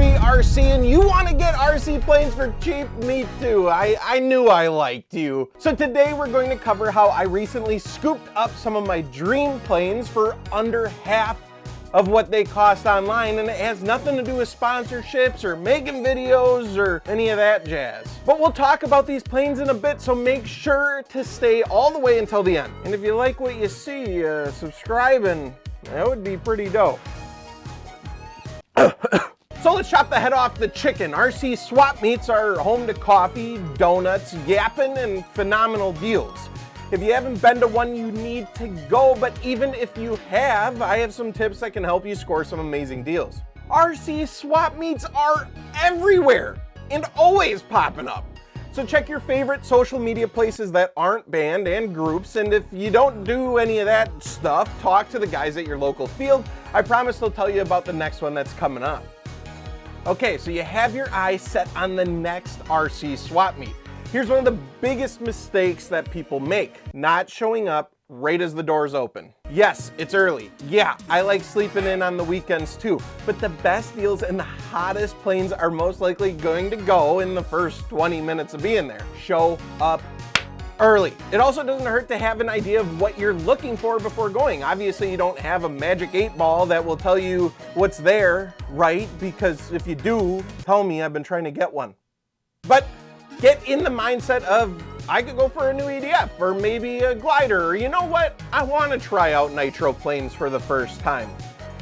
free RC and you want to get RC planes for cheap? Me too. I knew I liked you. So today we're going to cover how I recently scooped up some of my dream planes for under half of what they cost online, and it has nothing to do with sponsorships or making videos or any of that jazz. But we'll talk about these planes in a bit, so make sure to stay all the way until the end. And if you like what you see, subscribe, and that would be pretty dope. So let's chop the head off the chicken. RC swap meets are home to coffee, donuts, yapping, and phenomenal deals. If you haven't been to one, you need to go, but even if you have, I have some tips that can help you score some amazing deals. RC swap meets are everywhere and always popping up. So check your favorite social media places that aren't banned and groups, and if you don't do any of that stuff, talk to the guys at your local field. I promise they'll tell you about the next one that's coming up. Okay, so you have your eyes set on the next RC swap meet. Here's one of the biggest mistakes that people make: not showing up right as the doors open. Yes, it's early. Yeah, I like sleeping in on the weekends too, but the best deals and the hottest planes are most likely going to go in the first 20 minutes of being there. Show up early. It also doesn't hurt to have an idea of what you're looking for before going. Obviously, you don't have a magic 8-ball that will tell you what's there, right? Because if you do, tell me, I've been trying to get one. But get in the mindset of, I could go for a new EDF or maybe a glider, or you know what? I want to try out nitro planes for the first time.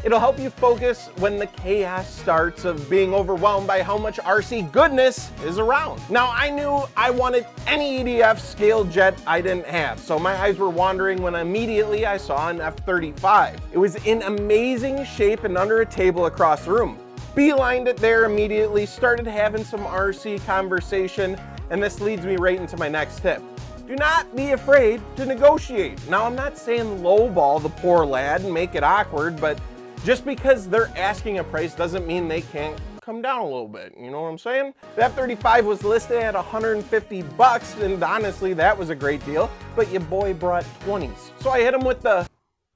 It'll help you focus when the chaos starts of being overwhelmed by how much RC goodness is around. Now, I knew I wanted any EDF scale jet I didn't have, so my eyes were wandering when immediately I saw an F-35. It was in amazing shape and under a table across the room. Beelined it there immediately, started having some RC conversation, and this leads me right into my next tip. Do not be afraid to negotiate. Now, I'm not saying lowball the poor lad and make it awkward, but just because they're asking a price doesn't mean they can't come down a little bit. You know what I'm saying? The F-35 was listed at 150 bucks, and honestly, that was a great deal, but your boy brought 20s. So I hit him with the,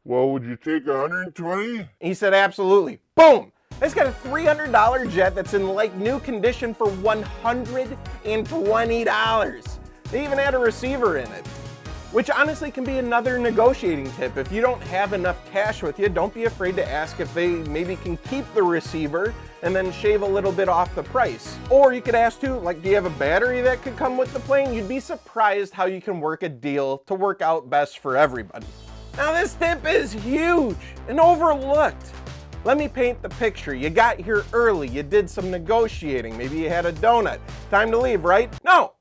well, would you take 120? He said, absolutely. Boom! It's got a $300 jet that's in like new condition for $120. They even had a receiver in it, which honestly can be another negotiating tip. If you don't have enough cash with you, don't be afraid to ask if they maybe can keep the receiver and then shave a little bit off the price. Or you could ask too, like, do you have a battery that could come with the plane? You'd be surprised how you can work a deal to work out best for everybody. Now this tip is huge and overlooked. Let me paint the picture. You got here early, you did some negotiating, maybe you had a donut. Time to leave, right? No.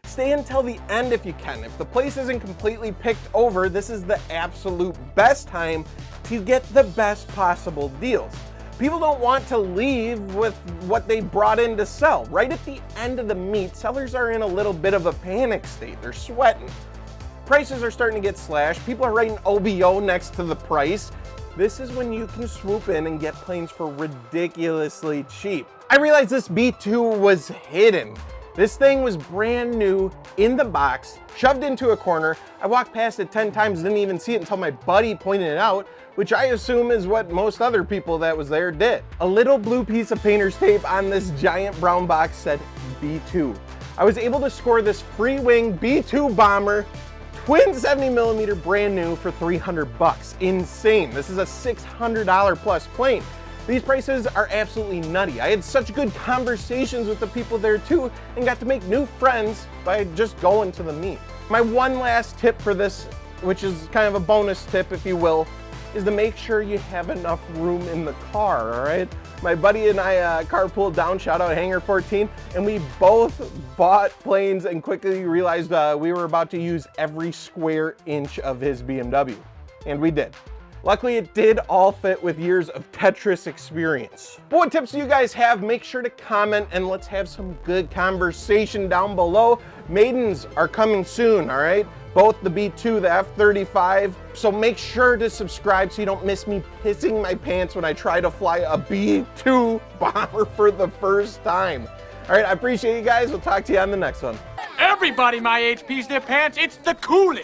Stay until the end if you can. If the place isn't completely picked over, this is the absolute best time to get the best possible deals. People don't want to leave with what they brought in to sell. Right at the end of the meet, sellers are in a little bit of a panic state. They're sweating. Prices are starting to get slashed. People are writing OBO next to the price. This is when you can swoop in and get planes for ridiculously cheap. I realized this B2 was hidden. This thing was brand new, in the box, shoved into a corner. I walked past it 10 times, didn't even see it until my buddy pointed it out, which I assume is what most other people that was there did. A little blue piece of painter's tape on this giant brown box said B2. I was able to score this free wing B2 bomber, twin 70mm, brand new for 300 bucks. Insane. This is a $600 plus plane. These prices are absolutely nutty. I had such good conversations with the people there too, and got to make new friends by just going to the meet. My one last tip for this, which is kind of a bonus tip if you will, is to make sure you have enough room in the car, all right? My buddy and I carpooled down, shout out Hangar 14, and we both bought planes and quickly realized we were about to use every square inch of his BMW, and we did. Luckily, it did all fit with years of Tetris experience. But what tips do you guys have? Make sure to comment and let's have some good conversation down below. Maidens are coming soon, all right? Both the B2, the F-35. So make sure to subscribe so you don't miss me pissing my pants when I try to fly a B2 bomber for the first time. All right, I appreciate you guys. We'll talk to you on the next one. Everybody my age pees their pants. It's the coolest.